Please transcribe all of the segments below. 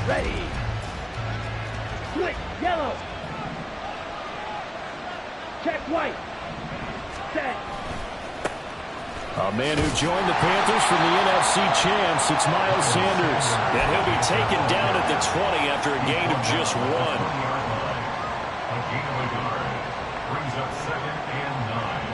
Ready. Switch. Yellow. Check white. Set. A man who joined the Panthers from the NFC champs, it's Miles Sanders. And he'll be taken down at the 20 after a gain of just 1. A gain of a yard brings up 2nd and 9.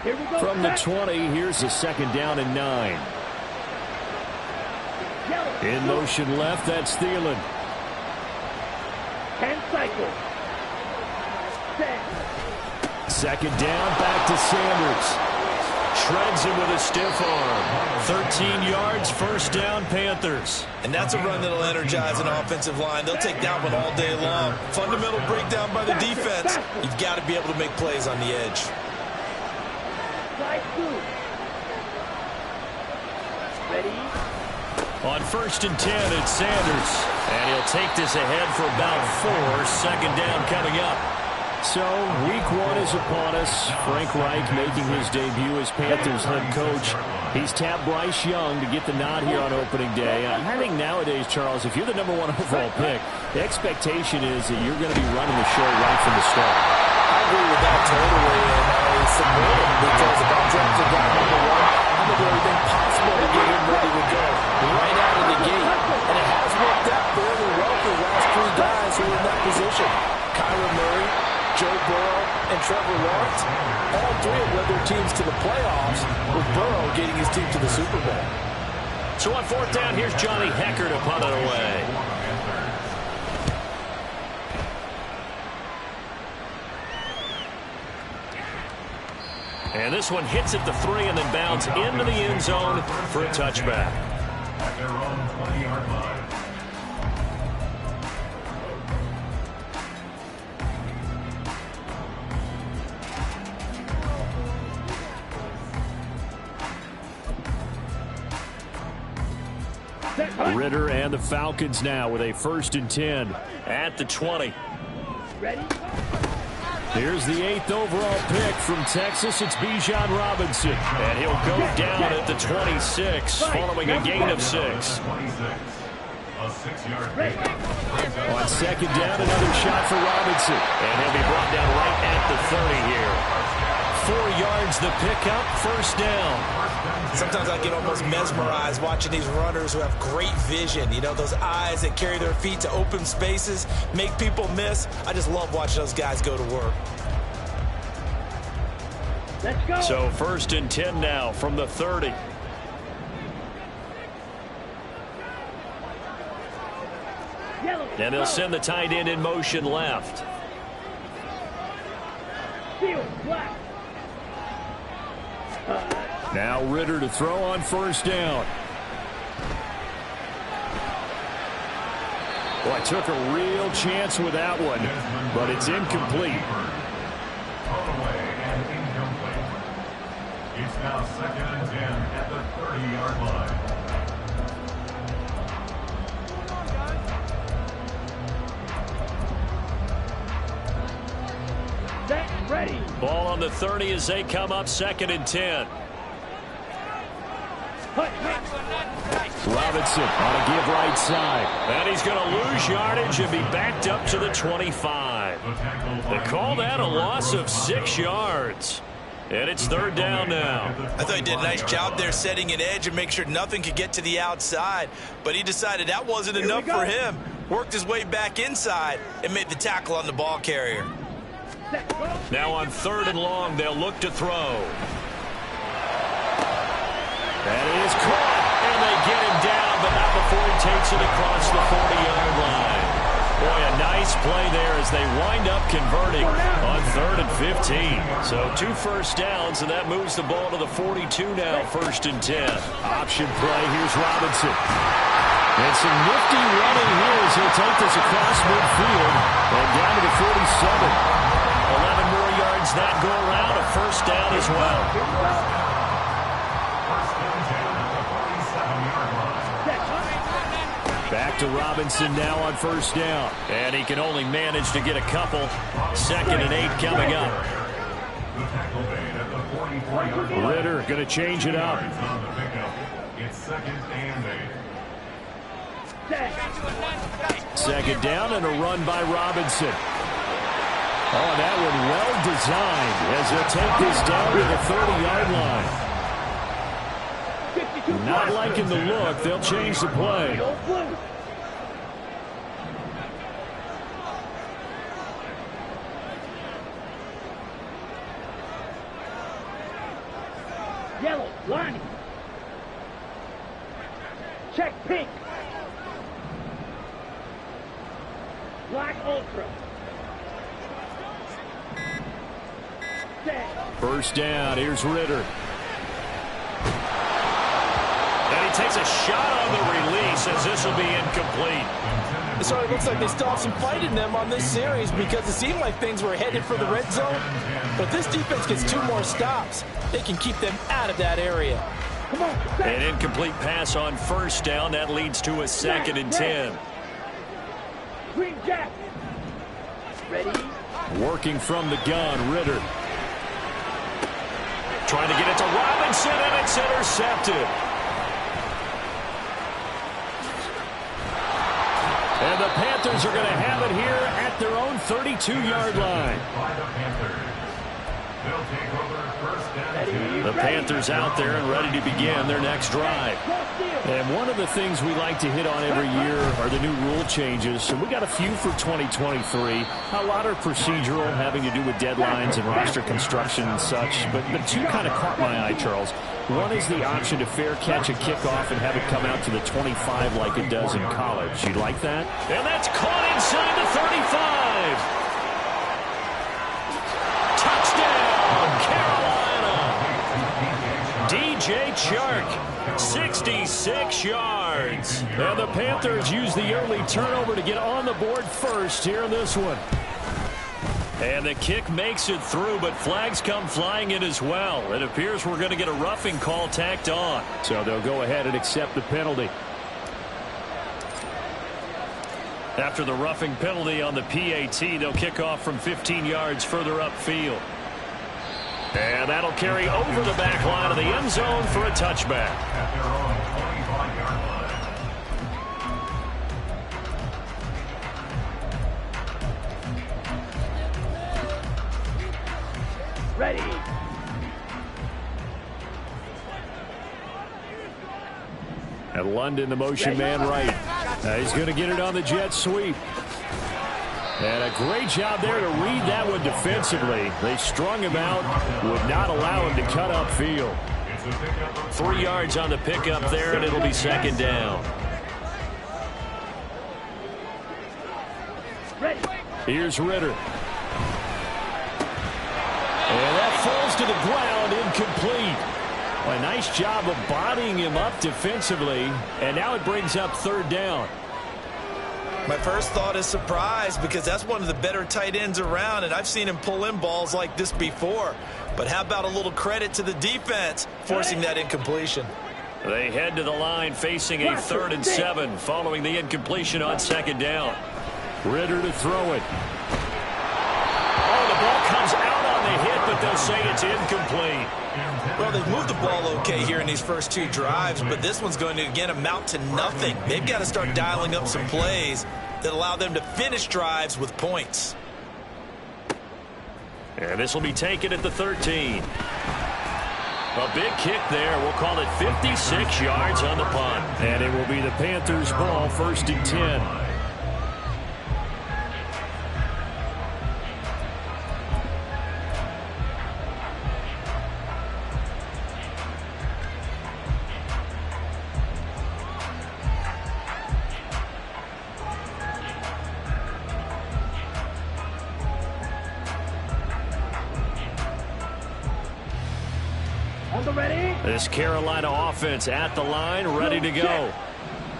Here we go. From the 20, here's a 2nd down and 9. In motion left, that's Thielen. 10 cycles. Set. 2nd down, back to Sanders. Shreds him with a stiff arm. 13 yards, 1st down, Panthers. And that's a run that'll energize an offensive line. They'll take that one all day long. Fundamental breakdown by the defense. You've got to be able to make plays on the edge. Slide 2. Ready. On 1st and 10, it's Sanders. And he'll take this ahead for about 4. 2nd down coming up. So, week 1 is upon us. Frank Reich making his debut as Panthers head coach. He's tapped Bryce Young to get the nod here on opening day. I think nowadays, Charles, if you're the number 1 overall pick, the expectation is that you're going to be running the show right from the start. I agree with that totally, and I support him because if I'm drafting guy number 1, I'm going to do everything possible to get him ready to go right out of the gate. And it has worked out fairly well for the last 3 guys who are in that position. Kyler Murray, Joe Burrow, and Trevor Lawrence. All 3 have led their teams to the playoffs, with Burrow getting his team to the Super Bowl. So on 4th down, here's Johnny Hekker to punt it away. And this one hits at the 3 and then bounds into the end zone for a touchback. At their own 20-yard line. Ridder and the Falcons now with a 1st and 10. At the 20. Ready. Here's the 8th overall pick from Texas. It's Bijan Robinson. And he'll go down at the 26 following a gain of 6. 26. A 6-yard gain. On 2nd down, another shot for Robinson. And he'll be brought down right at the 30 here. 4 yards the pickup, 1st down. Sometimes I get almost mesmerized watching these runners who have great vision. You know, those eyes that carry their feet to open spaces, make people miss. I just love watching those guys go to work. Let's go. So 1st and 10 now from the 30. Yellow. And they'll send the tight end in motion left. Field. Black. Now Ridder to throw on 1st down. Well, I took a real chance with that one, but it's incomplete. Thrown away and incomplete. It's now 2nd and 10 at the 30-yard line. Set. Ready. Ball on the 30 as they come up 2nd and 10. Robinson on a give right side. And he's going to lose yardage and be backed up to the 25. They call that a loss of 6 yards. And it's 3rd down now. I thought he did a nice job there setting an edge and make sure nothing could get to the outside. But he decided that wasn't enough for him. Worked his way back inside and made the tackle on the ball carrier. Now on 3rd and long, they'll look to throw. That is caught. And they get him down, but not before he takes it across the 40-yard line. Boy, a nice play there as they wind up converting on 3rd and 15. So 2 first downs, and that moves the ball to the 42 now, 1st and 10. Option play. Here's Robinson. And some nifty running here as he'll take this across midfield and down to the 47. 11 more yards that go around, a 1st down as well. Back to Robinson now on 1st down. And he can only manage to get a couple. 2nd and 8 coming up. The tackle made at the 44-yard line. Ritter going to change it up. On the pickup. It's 2nd and 8. Second down and a run by Robinson. Oh, that one well designed as they'll take this down to the 30-yard line. Not liking the look. They'll change the play. Yellow, Lonnie. Check pink. Black ultra. Set. First down. Here's Ritter. And he takes a shot on the release as this will be incomplete. So it looks like they still have some fight in them on this series because it seemed like things were headed for the red zone. But this defense gets 2 more stops. They can keep them out of that area. Come on. An incomplete pass on first down. That leads to a 2nd and 10. Green jack. Ready. Working from the gun, Ritter. Trying to get it to Robinson, and it's intercepted. And the Panthers are going to have it here at their own 32-yard line. By the Panthers. They'll take over 1st and 10. The Panthers out there and ready to begin their next drive. And one of the things we like to hit on every year are the new rule changes. And we got a few for 2023. A lot are procedural, having to do with deadlines and roster construction and such. But 2 kind of caught my eye, Charles. One is the option to fair catch a kickoff and have it come out to the 25 like it does in college. You like that? And that's caught inside the 35. Touchdown, Carolina. DJ Chark, 66 yards. And the Panthers use the early turnover to get on the board first here in this one. And the kick makes it through, but flags come flying in as well. It appears we're going to get a roughing call tacked on. So they'll go ahead and accept the penalty. After the roughing penalty on the PAT, they'll kick off from 15 yards further upfield. And that'll carry over the back line of the end zone for a touchback. At their own 25-yard line. Ready. And London, the motion man right. He's going to get it on the jet sweep. And a great job there to read that one defensively. They strung him out, would not allow him to cut upfield. 3 yards on the pickup there, and it'll be 2nd down. Ready. Here's Ritter. And that falls to the ground, incomplete. A nice job of bodying him up defensively, and now it brings up 3rd down. My first thought is surprise because that's one of the better tight ends around, and I've seen him pull in balls like this before. But how about a little credit to the defense forcing that incompletion? They head to the line facing a 3rd and 7 following the incompletion on 2nd down. Ritter to throw it. Oh, the ball comes out on the hit, but they'll say it's incomplete. Well, they've moved the ball okay here in these first 2 drives, but this one's going to, again, amount to nothing. They've got to start dialing up some plays that allow them to finish drives with points. And this will be taken at the 13. A big kick there. We'll call it 56 yards on the punt. And it will be the Panthers' ball, 1st and 10. This Carolina offense at the line, ready to go.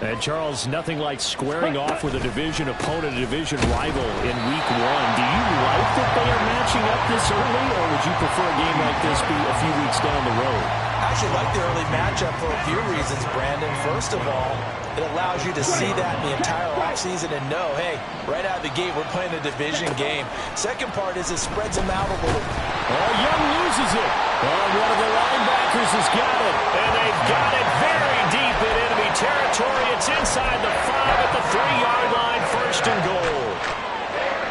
And, Charles, nothing like squaring off with a division opponent, a division rival in Week 1. Do you like hope that they are matching up this early, or would you prefer a game like this be a few weeks down the road? I actually like the early matchup for a few reasons, Brandon. First of all, it allows you to see that in the entire offseason and know, hey, right out of the gate, we're playing a division game. Second part is it spreads them out a little. Oh, Young loses it. Oh, one of the linebackers has got it. And they've got it very deep in enemy territory. It's inside the 5 at the 3-yard line, 1st and goal.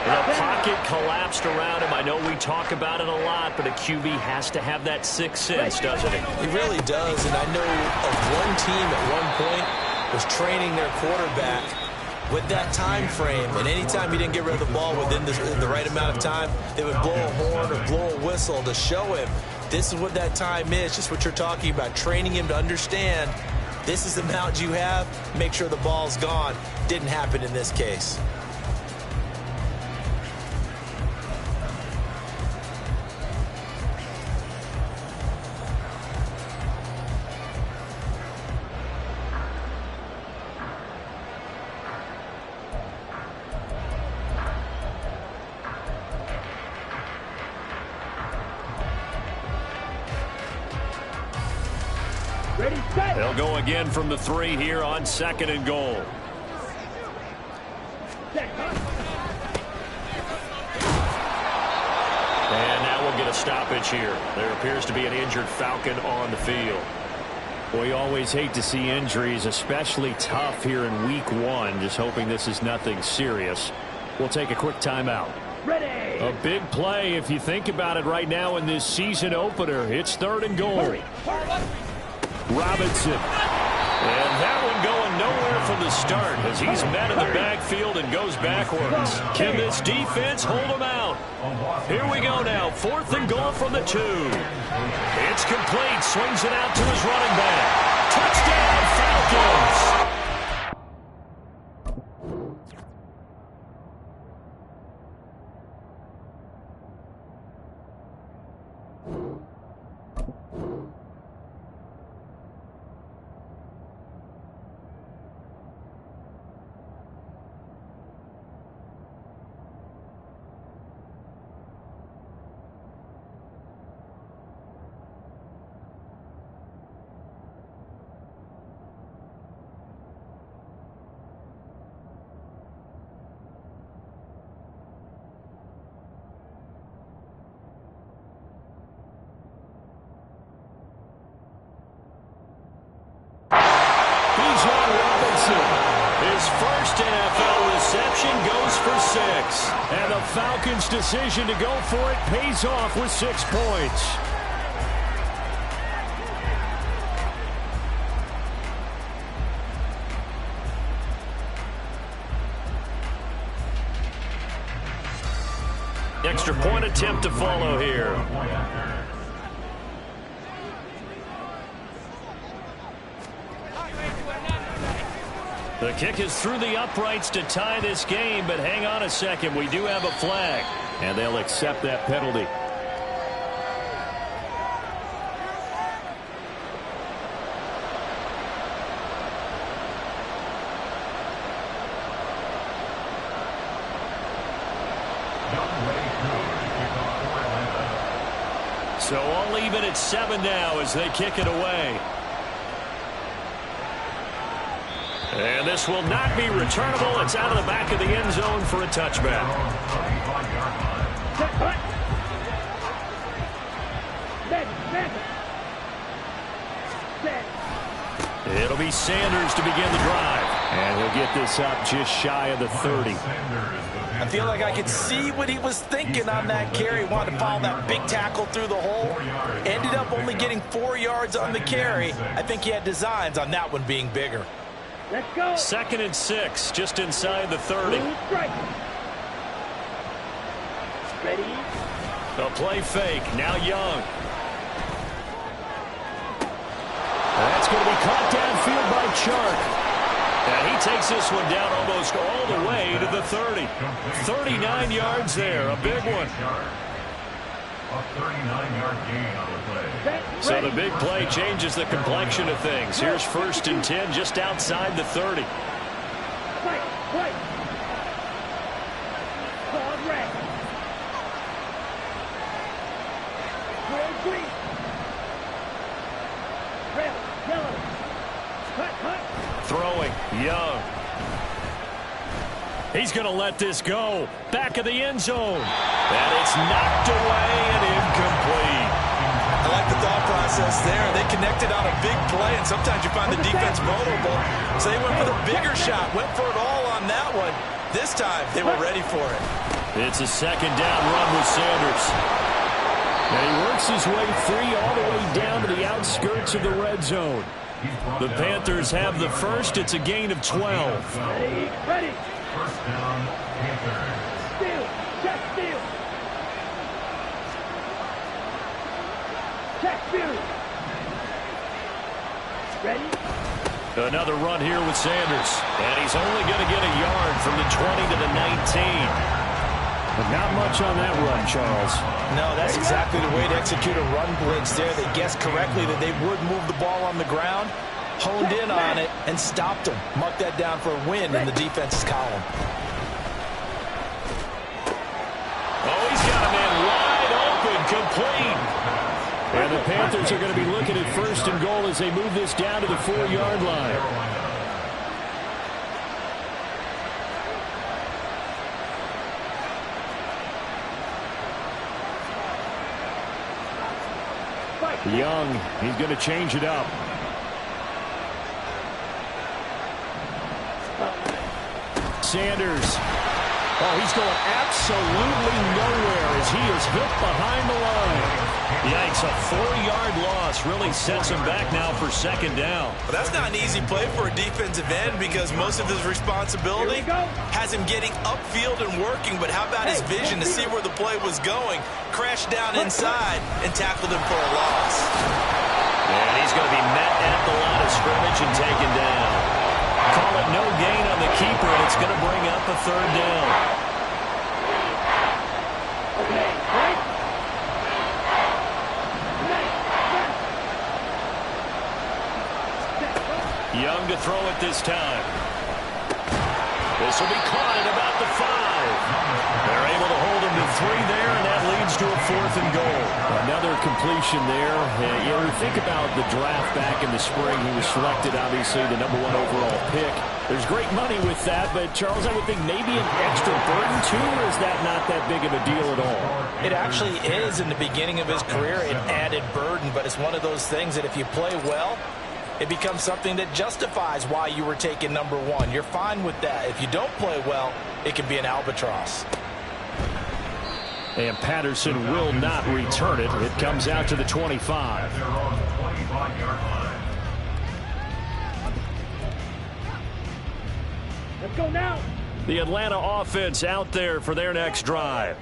The pocket collapsed around him. I know we talk about it a lot, but a QB has to have that sixth sense, doesn't it? He really does, and I know of one team at one point was training their quarterback with that time frame, and anytime he didn't get rid of the ball within the right amount of time, they would blow a horn or blow a whistle to show him this is what that time is, just what you're talking about, training him to understand this is the amount you have, make sure the ball's gone. Didn't happen in this case. Ready, set. They'll go again from the 3 here on 2nd and goal. Set, huh? And now we'll get a stoppage here. There appears to be an injured Falcon on the field. Boy, you always hate to see injuries, especially tough here in week 1. Just hoping this is nothing serious. We'll take a quick timeout. Ready. A big play if you think about it right now in this season opener. It's 3rd and goal. Hurry. Robinson. And that one going nowhere from the start as he's met in the backfield and goes backwards. Can this defense hold him out? Here we go now. 4th and goal from the 2. It's complete. Swings it out to his running back. Touchdown, Falcons. His first NFL reception goes for 6. And the Falcons' decision to go for it pays off with 6 points. Extra point attempt to follow here. The kick is through the uprights to tie this game, but hang on a second. We do have a flag. And they'll accept that penalty. So all even at 7 now as they kick it away. And this will not be returnable. It's out of the back of the end zone for a touchback. Set, hut. Set. It'll be Sanders to begin the drive. And he'll get this up just shy of the 30. I feel like I could see what he was thinking on that carry. Wanted to follow that big tackle through the hole. Ended up only getting 4 yards on the carry. I think he had designs on that one being bigger. Let's go. 2nd and 6, just inside the 30. Strike. Ready. A play fake. Now Young. That's going to be caught downfield by Chark. And he takes this one down almost all the way to the 30. 39 yards there. A big one. A 39-yard gain on the play. So the big play changes the complexion of things. Here's 1st and 10 just outside the 30. Fight. Fight. Ball red. Squeeze. Red, yellow. Cut. Throwing, Young. He's going to let this go. Back of the end zone. And it's knocked away and incomplete. I like the thought process there. They connected on a big play, and sometimes you find the defense vulnerable. So they went for the bigger shot, went for it all on that one. This time, they were ready for it. It's a second down run with Sanders. And he works his way free all the way down to the outskirts of the red zone. The Panthers have the first. It's a gain of 12. Ready. First down, Panthers. Steal. Check steal. Check steal. Ready. Another run here with Sanders. And he's only going to get a yard from the 20 to the 19. But not much on that run, Charles. No, that's exactly the way to execute a run blitz there. They guessed correctly that they would move the ball on the ground, honed in on it, and stopped them. Mark that down for a win in the defense's column. Oh, he's got a man wide open, complete. And the Panthers are going to be looking at first and goal as they move this down to the 4-yard line. Young, he's going to change it up. Sanders. Oh, he's going absolutely nowhere as he is hit behind the line. Yikes, a 4-yard loss really sets him back now for second down. Well, that's not an easy play for a defensive end because most of his responsibility has him getting upfield and working, but how about his vision to see where the play was going? Crashed down inside and tackled him for a loss. And he's going to be met at the line of scrimmage and taken down. Call it no gain on the keeper, and it's going to bring up a third down. Okay, right. Young to throw it this time. This will be caught at about the 5. They're able to hold him to 3 there, and that leads to a 4th and goal. Another completion there. You know, think about the draft back in the spring. He was selected, obviously, the #1 overall pick. There's great money with that, but, Charles, I would think maybe an extra burden, too, or is that not that big of a deal at all? It actually is in the beginning of his career, an added burden, but it's one of those things that if you play well, it becomes something that justifies why you were taken #1. You're fine with that. If you don't play well, it can be an albatross. And Patterson will not return it. It comes out to the 25. They're on the 25-yard line. Let's go now. The Atlanta offense out there for their next drive.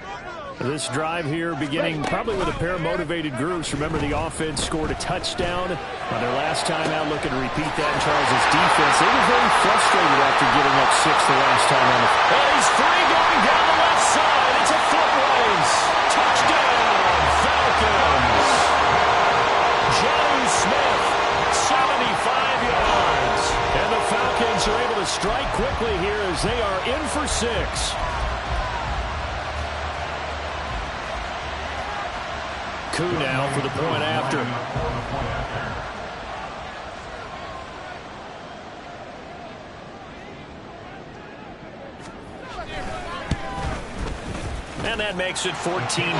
This drive here beginning probably with a pair of motivated groups. Remember, the offense scored a touchdown on their last time out. Looking to repeat that in Charles' defense. They were very frustrated after giving up 6 the last time on the field. And he's free going down the left side. It's a foot race. Touchdown, Falcons. John Smith, 75 yards. And the Falcons are able to strike quickly here as they are in for 6. Koo now for the point after. And that makes it 14-10.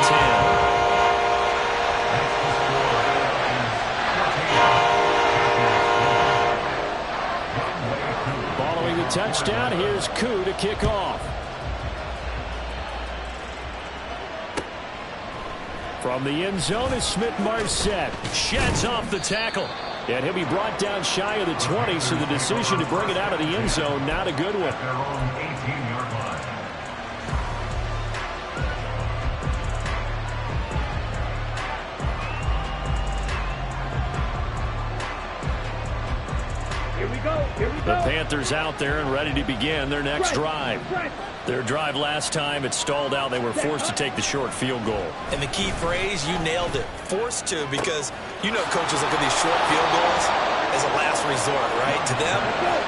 Following the touchdown, here's Koo to kick off. From the end zone is Smith-Marsette. Sheds off the tackle. And he'll be brought down shy of the 20, so the decision to bring it out of the end zone, not a good one. Their own 18-yard line. Here we go. The Panthers out there and ready to begin their next drive. Their drive last time, it stalled out. They were forced to take the short field goal. And the key phrase, you nailed it. Forced to, because you know coaches look at these short field goals. as a last resort, right? To them,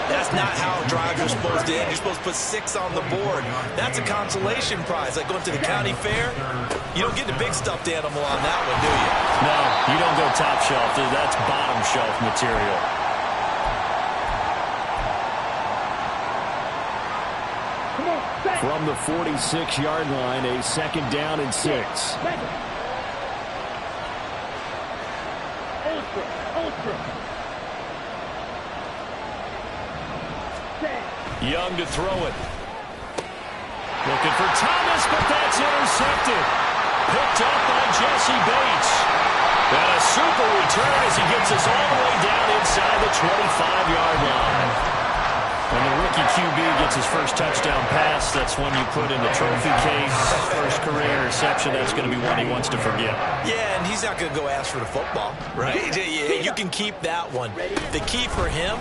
that's not how drives are supposed to end. You're supposed to put 6 on the board. That's a consolation prize. Like going to the county fair, you don't get the big stuffed animal on that one, do you? No, you don't go top shelf. That's bottom shelf material. From the 46-yard line, a 2nd down and 6. Young to throw it. Looking for Thomas, but that's intercepted. Picked up by Jesse Bates. And a super return as he gets us all the way down inside the 25-yard line. When the rookie QB gets his first touchdown pass, that's when you put in the trophy case. First career interception, that's going to be one he wants to forget. Yeah, and he's not going to go ask for the football, right? You can keep that one. The key for him,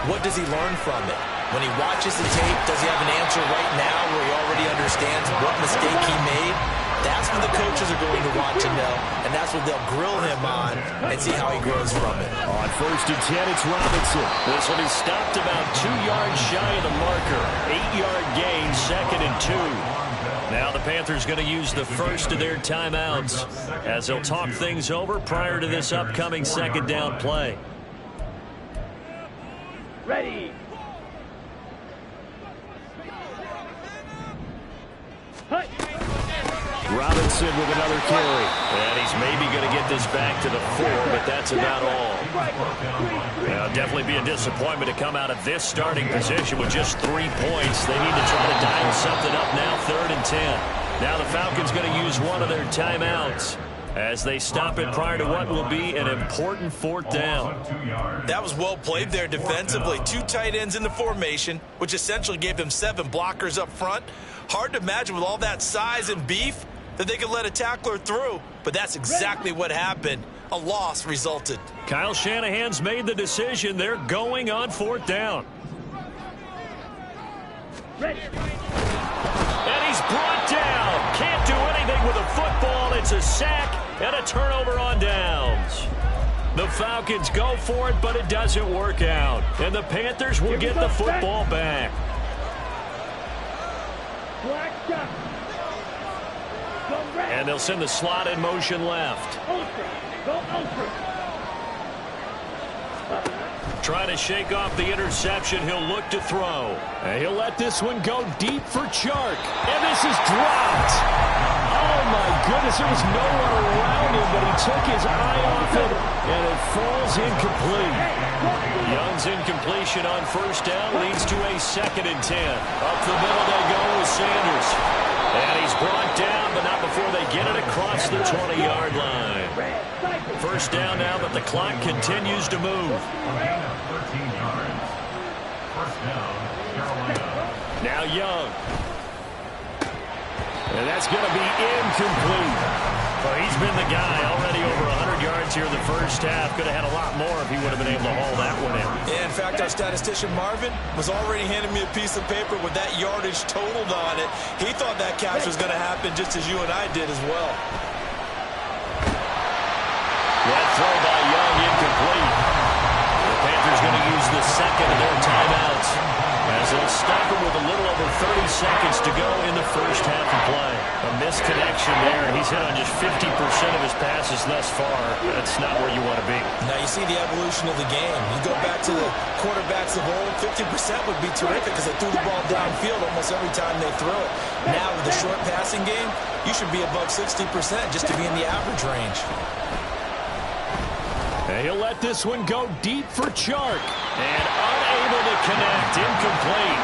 what does he learn from it? When he watches the tape, does he have an answer right now where he already understands what mistake he made? That's what the coaches are going to want to know, and that's what they'll grill him on and see how he grows from it. On 1st and 10, it's Robinson. This one is stopped about 2 yards shy of the marker. 8-yard gain, 2nd and 2. Now the Panthers going to use the first of their timeouts as they'll talk things over prior to this upcoming 2nd down play. Ready. Robinson with another carry. And he's maybe going to get this back to the 4, but that's about all. Definitely be a disappointment to come out of this starting position with just 3 points. They need to try to dial something up now, 3rd and 10. Now the Falcons going to use one of their timeouts as they stop it prior to what will be an important 4th down. That was well played there defensively. 2 tight ends in the formation, which essentially gave them 7 blockers up front. Hard to imagine with all that size and beef that they could let a tackler through, but that's exactly what happened. A loss resulted. Kyle Shanahan's made the decision. They're going on 4th down. Ready. And he's brought down. Can't do anything with a football. It's a sack and a turnover on downs. The Falcons go for it, but it doesn't work out. And the Panthers will get the football back. Black shot. And they'll send the slot in motion left. Ultra. Go ultra. Trying to shake off the interception. He'll look to throw. And he'll let this one go deep for Chark. And this is dropped. Oh, my goodness. There was no one around him, but he took his eye off it, and it falls incomplete. Young's incompletion on 1st down leads to a 2nd and 10. Up the middle they go with Sanders. And he's brought down, but not before they get it across the 20-yard line. 1st down now, but the clock continues to move. 13 yards. 1st down, Carolina. Now Young. And that's going to be incomplete. Well, he's been the guy already over 100 yards here in the 1st half. Could have had a lot more if he would have been able to haul that one in. Yeah, in fact, our statistician Marvin was already handing me a piece of paper with that yardage totaled on it. He thought that catch was going to happen just as you and I did as well. That throw by Young incomplete. The Panthers going to use the 2nd of their timeouts as they'll stop him with a little over 30 seconds to go in the 1st half of play. A missed connection there. He's hit on just 50% of his passes thus far. That's not where you want to be. Now you see the evolution of the game. You go back to the quarterbacks of old, 50% would be terrific because they threw the ball downfield almost every time they throw it. Now with the short passing game, you should be above 60% just to be in the average range. And he'll let this one go deep for Chark. And unable to connect. Incomplete.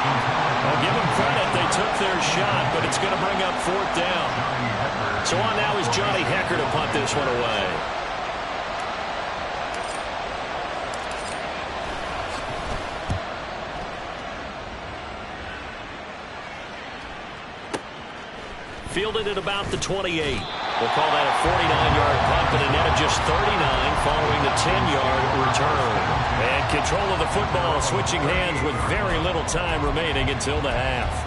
Well, give them credit. They took their shot, but it's going to bring up 4th down. So on now is Johnny Hekker to punt this one away. Fielded at about the 28. We'll call that a 49-yard punt, but a net of just 39 following the 10-yard return. And control of the football switching hands with very little time remaining until the half.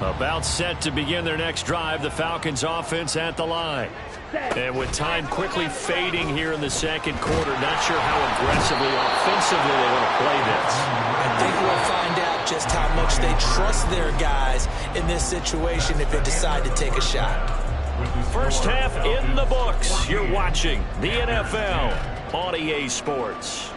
About set to begin their next drive, the Falcons offense at the line. And with time quickly fading here in the second quarter, not sure how aggressively, offensively they want to play this. I think we'll find out just how much they trust their guys in this situation if they decide to take a shot. First half in the books. You're watching the NFL on EA Sports.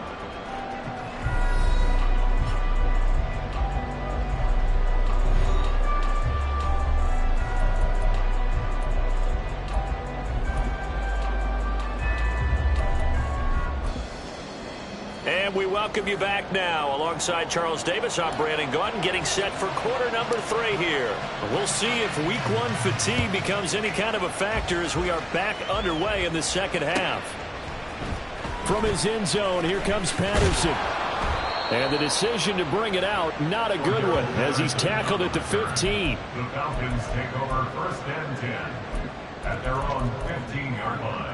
And we welcome you back now. Alongside Charles Davis, I'm Brandon Gaudin, getting set for quarter number 3 here. We'll see if week 1 fatigue becomes any kind of a factor as we are back underway in the second half. From his end zone, here comes Patterson. And the decision to bring it out, not a good one, as he's tackled at the 15. The Falcons take over first and 10 at their own 15-yard line.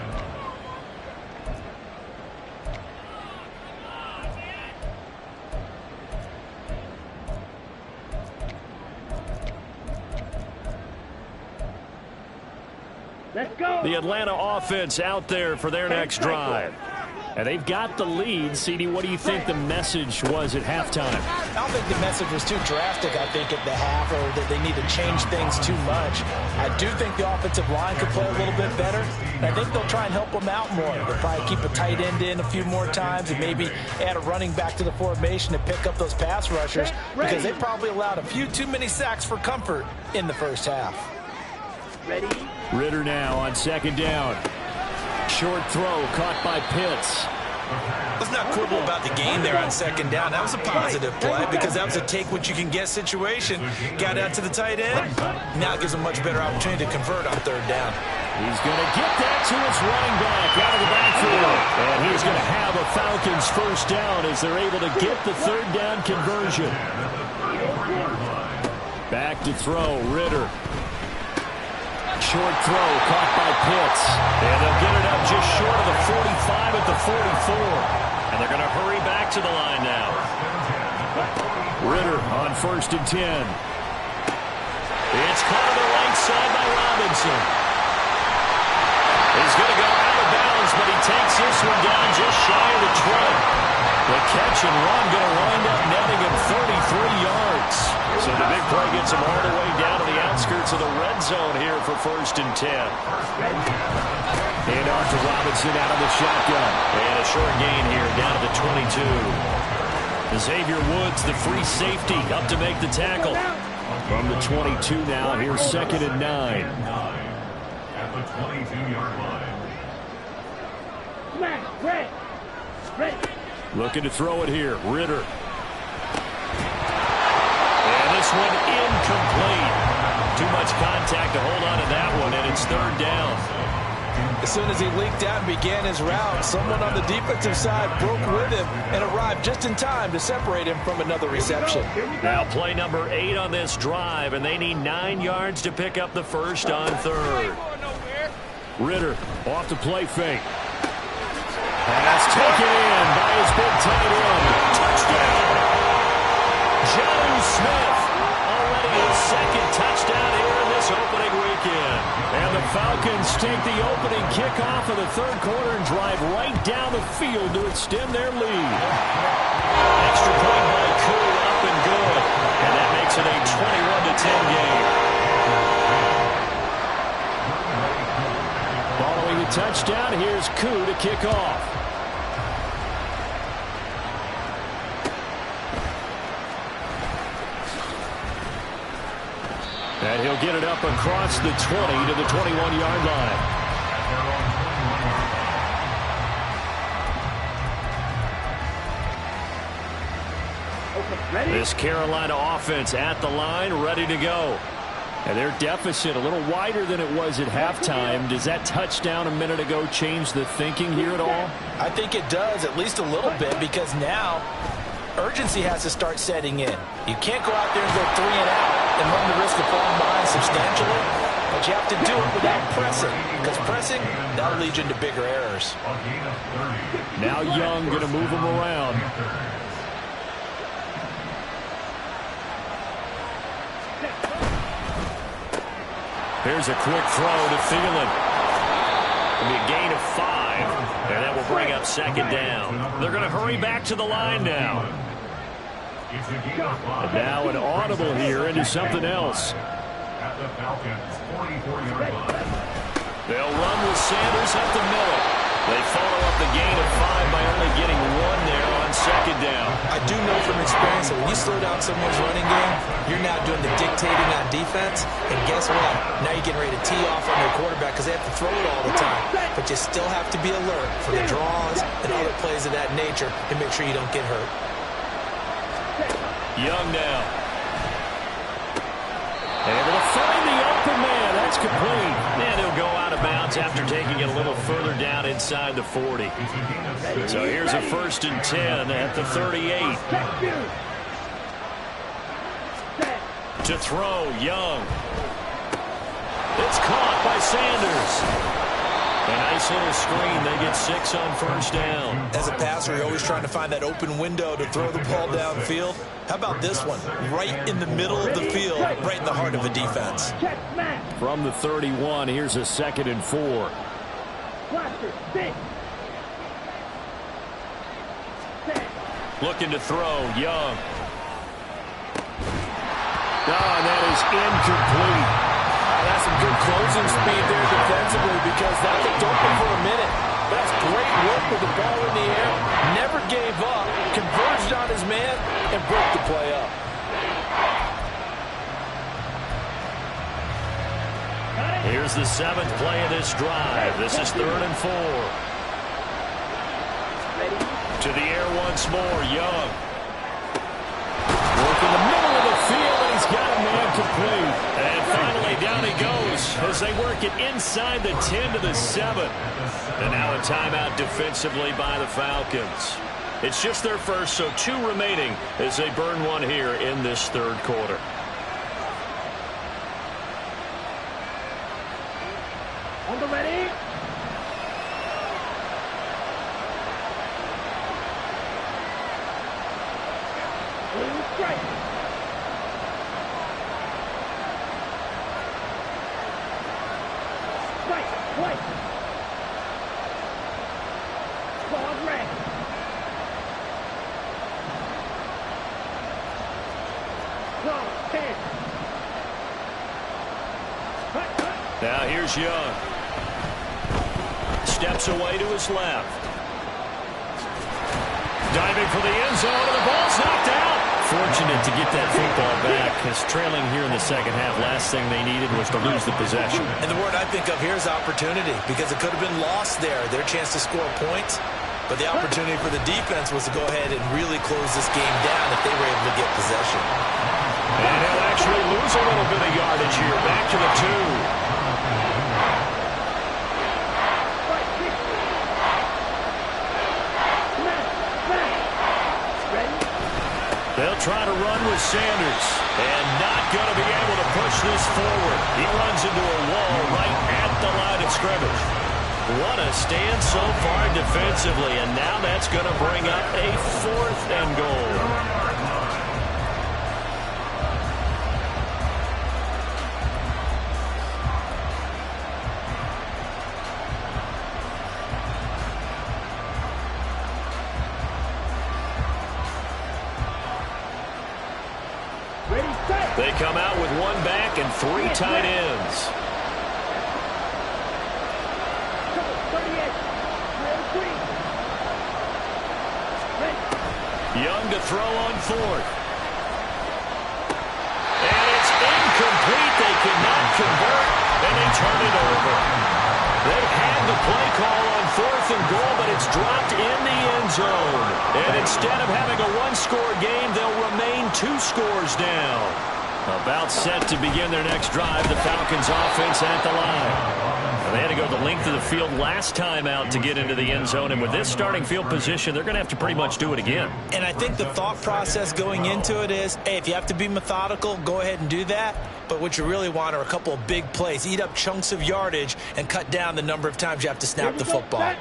Let's go. The Atlanta offense out there for their next drive. And they've got the lead. CD, what do you think the message was at halftime? I don't think the message was too drastic, I think, at the half, or that they need to change things too much. I do think the offensive line could play a little bit better. And I think they'll try and help them out more. They'll probably keep a tight end in a few more times and maybe add a running back to the formation to pick up those pass rushers, because they probably allowed a few too many sacks for comfort in the first half. Ready? Ritter now on second down. Short throw caught by Pitts. Let's not quibble about the game there on second down. That was a positive play because that was a take-what-you-can-get situation. Got out to the tight end. Now it gives a much better opportunity to convert on third down. He's going to get that to his running back out of the backfield. And he's going to have a Falcons first down as they're able to get the third down conversion. Back to throw, Ritter. Short throw caught by Pitts. And they'll get it up just short of the 45 at the 44. And they're going to hurry back to the line now. Ritter on first and 10. It's caught on the right side by Robinson. He's going to go out of bounds, but he takes this one down just shy of the 20. The catch and run going to wind up netting him 33 yards. So the big play gets him all the way down to the outskirts of the red zone here for first and 10. And off to Robinson out of the shotgun. And a short gain here down to the 22. Xavier Woods, the free safety, up to make the tackle. From the 22 now, here's second and 9. At the 22-yard line. Smash. Ready. Ready. Looking to throw it here. Ritter. And this one incomplete. Too much contact to hold on to that one, and it's third down. As soon as he leaked out and began his route, someone on the defensive side broke with him and arrived just in time to separate him from another reception. Now play number 8 on this drive, and they need 9 yards to pick up the first on third. Ritter off the play fake. Pass taken in by his big tight end. Touchdown! Joe Smith, already his second touchdown here in this opening weekend. And the Falcons take the opening kickoff of the third quarter and drive right down the field to extend their lead. Extra point by Koo, up and good. And that makes it a 21-10 game. Following the touchdown, here's Koo to kick off. And he'll get it up across the 20 to the 21-yard line. Ready? This Carolina offense at the line, ready to go. And their deficit a little wider than it was at halftime. Does that touchdown a minute ago change the thinking here at all? I think it does, at least a little bit, because now urgency has to start setting in. You can't go out there and go 3 and out and run the risk of falling behind substantially, but you have to do it without pressing, because pressing, that'll lead you into bigger errors. Now Young going to move him around. Here's a quick throw to Thielen. It'll be a gain of 5, and that will bring up second down. They're going to hurry back to the line now. And now an audible here into something else. At the Falcons' 44-yard line. They'll run with Sanders up the middle. They follow up the gain of 5 by only getting 1 there on second down. I do know from experience that when you slow down someone's running game, you're now doing the dictating on defense. And guess what? Now you're getting ready to tee off on their quarterback because they have to throw it all the time. But you still have to be alert for the draws and other plays of that nature and make sure you don't get hurt. Young now. Able to find the open man. That's complete. And he'll go out of bounds after taking it a little further down inside the 40. So here's a 1st and 10 at the 38. To throw, Young. It's caught by Sanders. A nice little screen. They get 6 on 1st down. As a passer, you're always trying to find that open window to throw the ball downfield. How about this one? Right in the middle of the field, right in the heart of a defense. From the 31, here's a 2nd and 4. Looking to throw, Young. And that is incomplete. That's some good closing speed there defensively because that looked open for a minute. That's great work with the ball in the air. Never gave up, converged on his man, and broke the play up. Here's the 7th play of this drive. This is 3rd and 4. To the air once more, Young. Work in the middle of the field, and he's got a man complete. And finally, down he goes as they work it inside the 10 to the 7. And now a timeout defensively by the Falcons. It's just their first, so 2 remaining as they burn one here in this 3rd quarter. On the ready. Strike. White. Ball red. Ball 10. Now here's Young. Steps away to his left. Diving for the end zone, and the ball's knocked out. Fortunate to get that football back, because trailing here in the second half, last thing they needed was to lose the possession. And the word I think of here is opportunity, because it could have been lost there, their chance to score points. But the opportunity for the defense was to go ahead and really close this game down if they were able to get possession. And he'll actually lose a little bit of yardage here, back to the 2. They'll try to run with Sanders, and not going to be able to push this forward. He runs into a wall right at the line of scrimmage. What a stand so far defensively, and now that's going to bring up a 4th and goal. They come out with 1 back and 3 tight ends. Young to throw on 4th. And it's incomplete. They cannot convert, and they turn it over. They had the play call on 4th and goal, but it's dropped in the end zone. And instead of having a 1-score game, they'll remain 2 scores down. About set to begin their next drive, the Falcons offense at the line. And they had to go the length of the field last time out to get into the end zone, and with this starting field position, they're going to have to pretty much do it again. And I think the thought process going into it is, hey, if you have to be methodical, go ahead and do that. But what you really want are a couple of big plays, eat up chunks of yardage, and cut down the number of times you have to snap the football.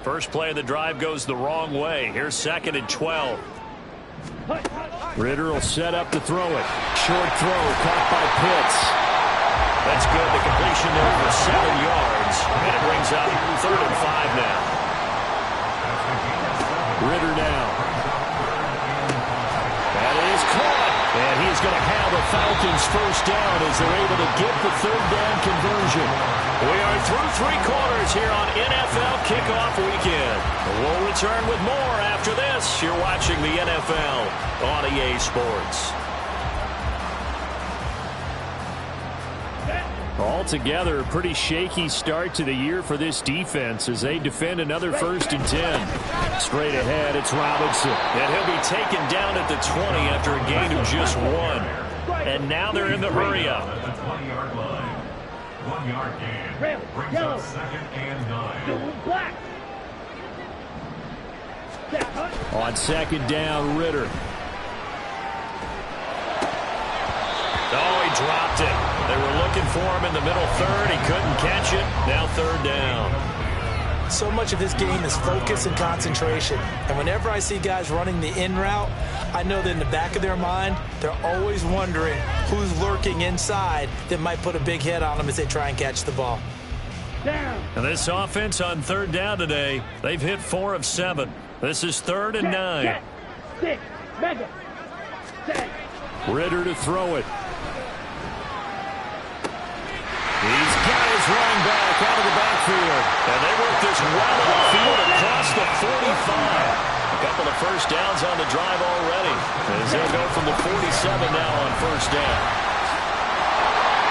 First play of the drive goes the wrong way. Here's 2nd and 12. Ritter will set up to throw it. Short throw caught by Pitts. That's good. The completion there for 7 yards. downs, and it brings up 3rd and 5 now. Ridder now. That is caught. And he's going to have a Falcons first down as they're able to get the 3rd down conversion. We are through 3 quarters here on NFL Kickoff Weekend. We'll return with more after this. You're watching the NFL on EA Sports. Altogether, a pretty shaky start to the year for this defense as they defend another 1st and 10. Straight ahead, it's Robinson. And he'll be taken down at the 20 after a gain of just 1. And now they're in the hurry-up. At the 20-yard line. 1-yard gain. Red, Brings yellow. up 2nd and 9. Blue, black. On 2nd down, Ridder. Oh, he dropped it. They were looking for him in the middle 3rd. He couldn't catch it. Now 3rd down. So much of this game is focus and concentration. And whenever I see guys running the in route, I know that in the back of their mind, they're always wondering who's lurking inside that might put a big hit on them as they try and catch the ball. Down. And this offense on 3rd down today, they've hit 4 of 7. This is 3rd and 9. Set. 6. Mega. Set. Ridder to throw it. He's got his running back out of the backfield. And they work this well upfield across the 45. A couple of first downs on the drive already. As they'll go from the 47 now on 1st down.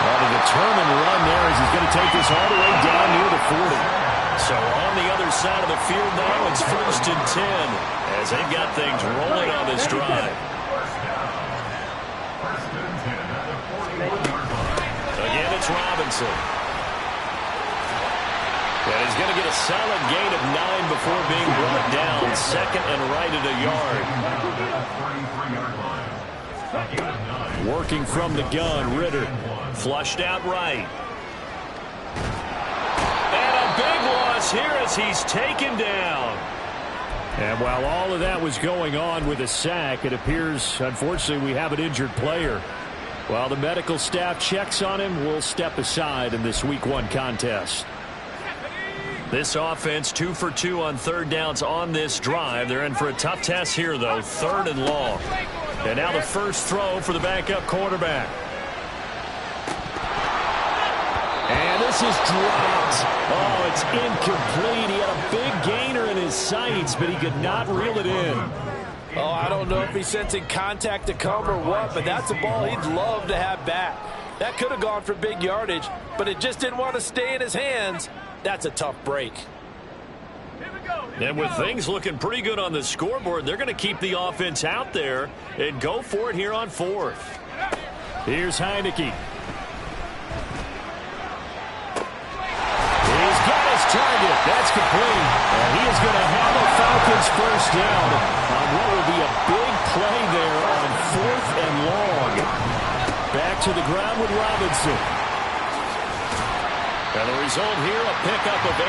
On a determined run there as he's going to take this all the way down near the 40. So on the other side of the field now, it's 1st and 10 as they've got things rolling on this drive. First down. 1st and 10 at the 41-yard line. Again, it's Robinson. And he's going to get a solid gain of 9 before being brought down. 2nd and right at a yard. 33-yard line. 2nd and 9. Working from the gun, Ridder. Flushed out right. And a big loss here as he's taken down. And while all of that was going on with a sack, it appears, unfortunately, we have an injured player. While the medical staff checks on him, we'll step aside in this Week 1 contest. This offense 2 for 2 on 3rd downs on this drive. They're in for a tough test here, though. 3rd and long. And now the first throw for the backup quarterback. And this is dropped. Oh, it's incomplete. He had a big gainer in his sights, but he could not reel it in. Oh, I don't know if he's sensing contact to come or what, but that's a ball he'd love to have back. That could have gone for big yardage, but it just didn't want to stay in his hands. That's a tough break. And with things looking pretty good on the scoreboard, they're going to keep the offense out there and go for it here on 4th. Here's Heineke. He's got his target. That's complete. And he is going to have a Falcons first down on what will be a big play there on 4th and long. Back to the ground with Robinson. And the result here, a pickup of 8.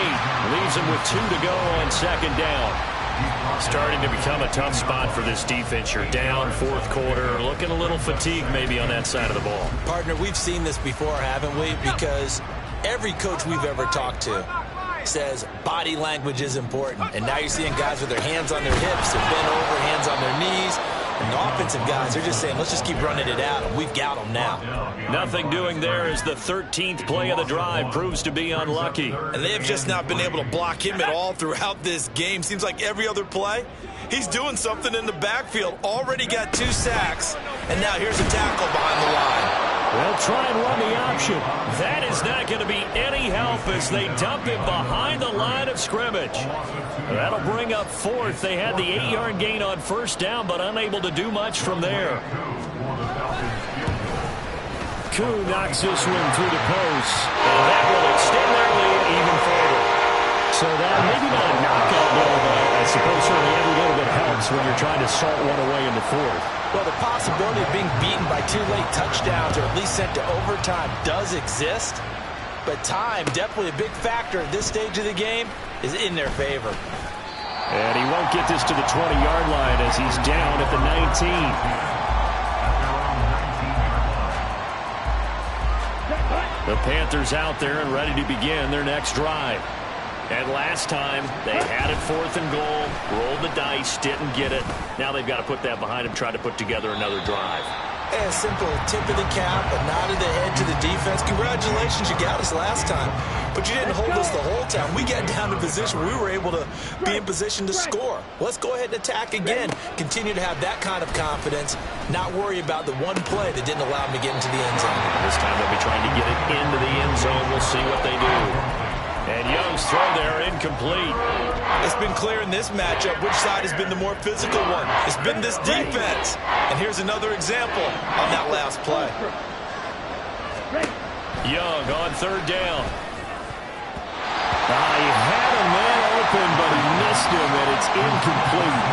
Leaves him with 2 to go on 2nd down. Starting to become a tough spot for this defense. You're down 4th quarter. Looking a little fatigued maybe on that side of the ball. Partner, we've seen this before, haven't we? Because every coach we've ever talked to says body language is important. And now you're seeing guys with their hands on their hips and bent over, hands on their knees. And the offensive guys are just saying, let's just keep running it out, and we've got them now. Nothing doing there as the 13th play of the drive proves to be unlucky. And they have just not been able to block him at all throughout this game. Seems like every other play, he's doing something in the backfield. Already got 2 sacks, and now here's a tackle behind the line. They'll try and run the option. That is not going to be any help as they dump it behind the line of scrimmage. That'll bring up 4th. They had the 8-yard gain on 1st down, but unable to do much from there. Koo knocks this one through the post. And that will extend their lead even further. So that maybe not a knockout blow, but I suppose certainly every little bit helps when you're trying to salt one away in the 4th. Well, the possibility of being beaten by 2 late touchdowns or at least sent to overtime does exist. But time, definitely a big factor at this stage of the game, is in their favor. And he won't get this to the 20-yard line as he's down at the 19. The Panthers out there and ready to begin their next drive. And last time, they had it 4th and goal, rolled the dice, didn't get it. Now they've got to put that behind them, try to put together another drive. A simple tip of the cap, a nod of the head to the defense. Congratulations, you got us last time. But you didn't hold us the whole time. We got down to position where we were able to be in position to score. Let's go ahead and attack again. Continue to have that kind of confidence. Not worry about the one play that didn't allow them to get into the end zone. This time they'll be trying to get it into the end zone. We'll see what they do. And Young's throw there incomplete. It's been clear in this matchup which side has been the more physical one. It's been this defense. And here's another example on that last play. Young on 3rd down. He had a man open, but he missed him, and it's incomplete.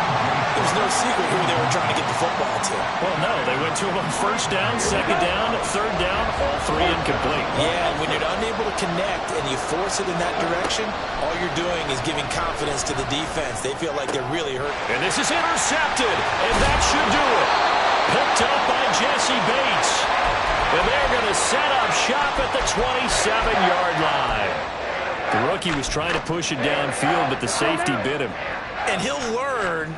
There's no secret who they were trying to get the football to. Well, no, they went to him on 1st down, 2nd down, 3rd down, all 3 incomplete. Yeah, and when you're unable to connect and you force it in that direction, all you're doing is giving confidence to the defense. They feel like they're really hurt. And this is intercepted, and that should do it. Picked up by Jesse Bates. And they're going to set up shop at the 27-yard line. The rookie was trying to push it downfield, but the safety bit him. And he'll learn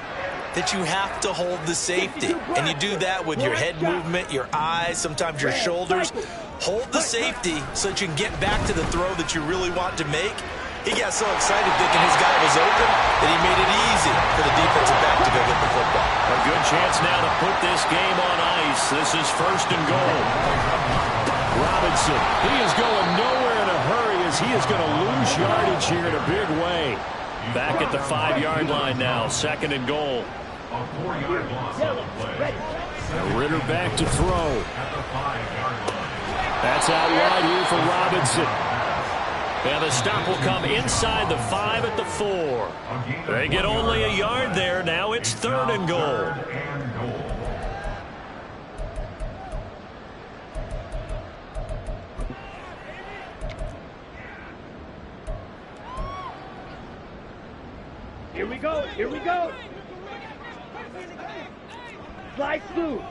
that you have to hold the safety. And you do that with your head movement, your eyes, sometimes your shoulders. Hold the safety so that you can get back to the throw that you really want to make. He got so excited thinking his guy was open that he made it easy for the defensive back to go get the football. A good chance now to put this game on ice. This is 1st and goal. Robinson, he is going nowhere in a hurry as he is going to lose yardage here in a big way. Back at the 5-yard line now, 2nd and goal. A 4-yard loss on the play. Ritter back to throw. At the 5-yard line. That's out wide here for Robinson. And the stop will come inside the 5 at the 4. They get only a yard there. Now it's 3rd and goal. Here we go. Here we go. Slide through.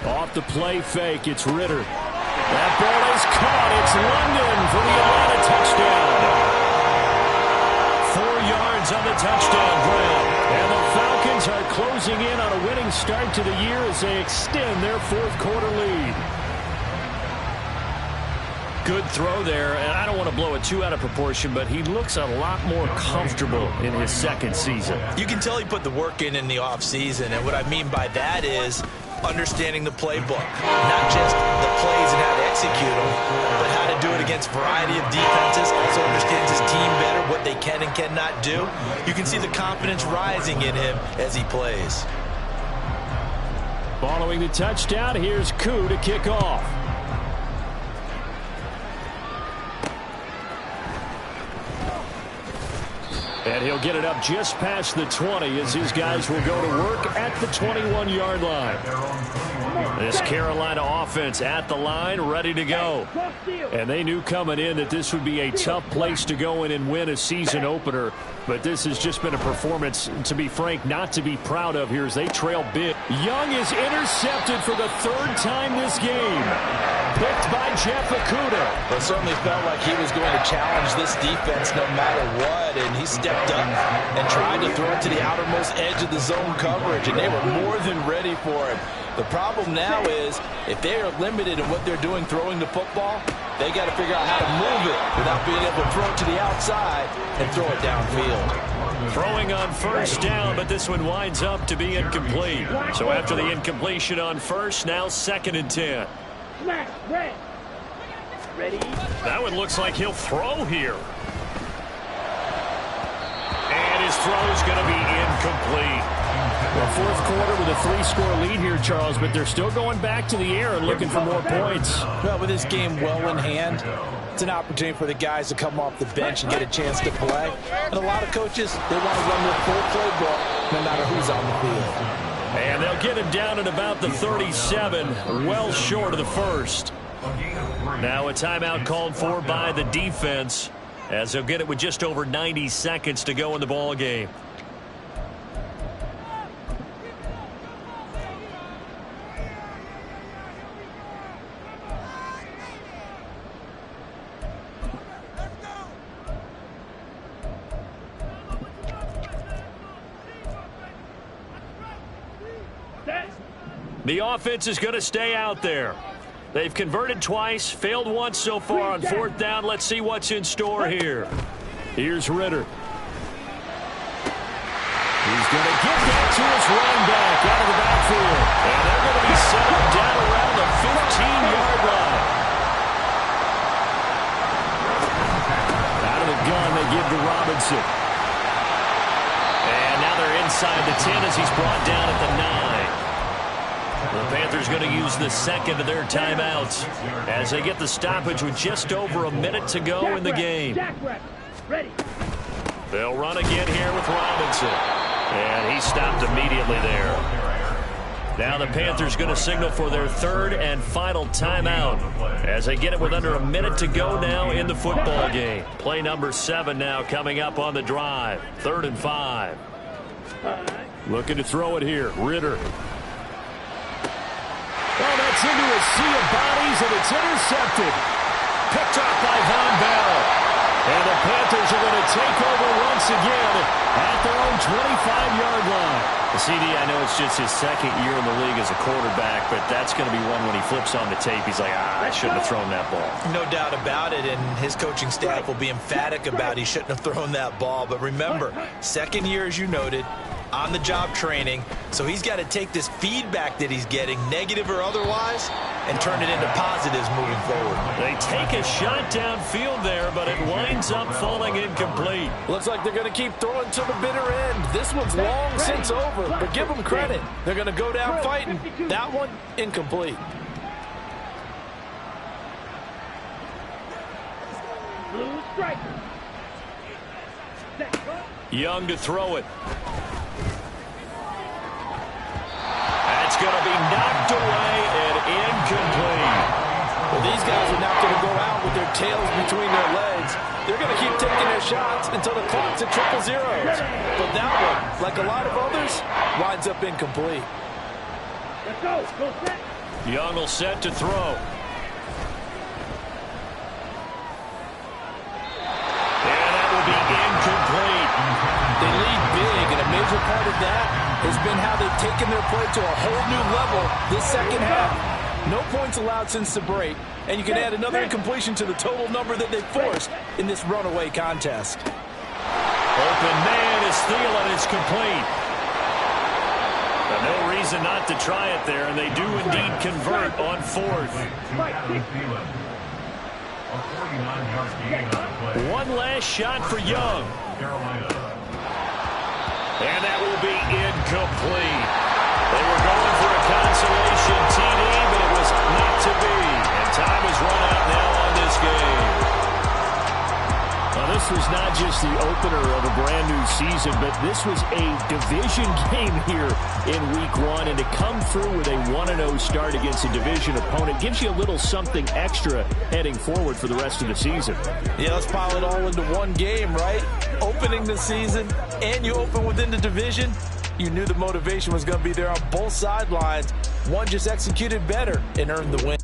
Off the play fake, it's Ritter. That ball is caught. It's London for the Atlanta touchdown. 4 yards on the touchdown grab. And the Falcons are closing in on a winning start to the year as they extend their 4th quarter lead. Good throw there, and I don't want to blow it too out of proportion, but he looks a lot more comfortable in his 2nd season. You can tell he put the work in the offseason, and what I mean by that is understanding the playbook. Not just the plays and how to execute them, but how to do it against a variety of defenses. Also understands his team better, what they can and cannot do. You can see the confidence rising in him as he plays. Following the touchdown, here's Koo to kick off. And he'll get it up just past the 20 as his guys will go to work at the 21-yard line. This Carolina offense at the line, ready to go. And they knew coming in that this would be a tough place to go in and win a season opener. But this has just been a performance, to be frank, not to be proud of here as they trail big. Young is intercepted for the 3rd time this game. Picked by Jeff Okudah. Well, it certainly felt like he was going to challenge this defense no matter what, and he stepped up and tried to throw it to the outermost edge of the zone coverage, and they were more than ready for it. The problem now is if they are limited in what they're doing throwing the football, they got to figure out how to move it without being able to throw it to the outside and throw it downfield. Throwing on 1st down, but this one winds up to be incomplete. So after the incompletion on 1st, now 2nd and 10. Smash, red. Ready? That one looks like he'll throw here. And his throw's going to be incomplete. Well, 4th quarter with a 3-score lead here, Charles, but they're still going back to the air and looking for more points. Well, with this game well in hand, it's an opportunity for the guys to come off the bench and get a chance to play. And a lot of coaches, they want to run their full playbook no matter who's on the field. And they'll get him down at about the 37, well short of the 1st. Now a timeout called for by the defense as they'll get it with just over 90 seconds to go in the ball game. The offense is going to stay out there. They've converted twice, failed once so far on fourth down. Let's see what's in store here. Here's Ritter. He's going to get that to his running back out of the backfield. And they're going to be set up down around the 15-yard line. Out of the gun, they give to Robinson. And now they're inside the 10 as he's brought down at the 9. The Panthers going to use the second of their timeouts as they get the stoppage with just over a minute to go in the game. Ready. They'll run again here with Robinson. And he stopped immediately there. Now the Panthers going to signal for their third and final timeout as they get it with under a minute to go now in the football game. Play number 7 now coming up on the drive. 3rd and 5. Looking to throw it here. Ritter. Oh, that's into a sea of bodies, and it's intercepted. Picked off by Von Bell. And the Panthers are going to take over once again at their own 25-yard line. CD, I know it's just his second year in the league as a quarterback, but that's going to be one when he flips on the tape. He's like, I shouldn't have thrown that ball. No doubt about it, and his coaching staff will be emphatic about he shouldn't have thrown that ball. But remember, second year, as you noted, on-the-job training, so he's got to take this feedback that he's getting, negative or otherwise, and turn it into positives moving forward. They take a shot downfield there, but it winds up falling incomplete. Looks like they're going to keep throwing to the bitter end. This one's long since over, but give them credit. They're going to go down fighting. That one, incomplete. Blue striker. Young to throw it. That's going to be knocked away and incomplete. Well, these guys are not going to go out with their tails between their legs. They're going to keep taking their shots until the clock's at 000. But that one, like a lot of others, winds up incomplete. Let's go. Go set. Young will set to throw. And that will be incomplete. They lead big, and a major part of that has been how they've taken their play to a whole new level this second half. No points allowed since the break, and you can add another incompletion to the total number that they've forced in this runaway contest. Open man is Thielen. It's complete. But no reason not to try it there, and they do indeed convert on 4th. One last shot for Young. And that will be incomplete. They were going for a consolation TD, but it was not to be. And time is run out now on this game. Well, this was not just the opener of a brand new season, but this was a division game here in week 1. And to come through with a 1-0 start against a division opponent gives you a little something extra heading forward for the rest of the season. Yeah, let's pile it all into one game, right? Opening the season, and you open within the division. You knew the motivation was going to be there on both sidelines. One just executed better and earned the win.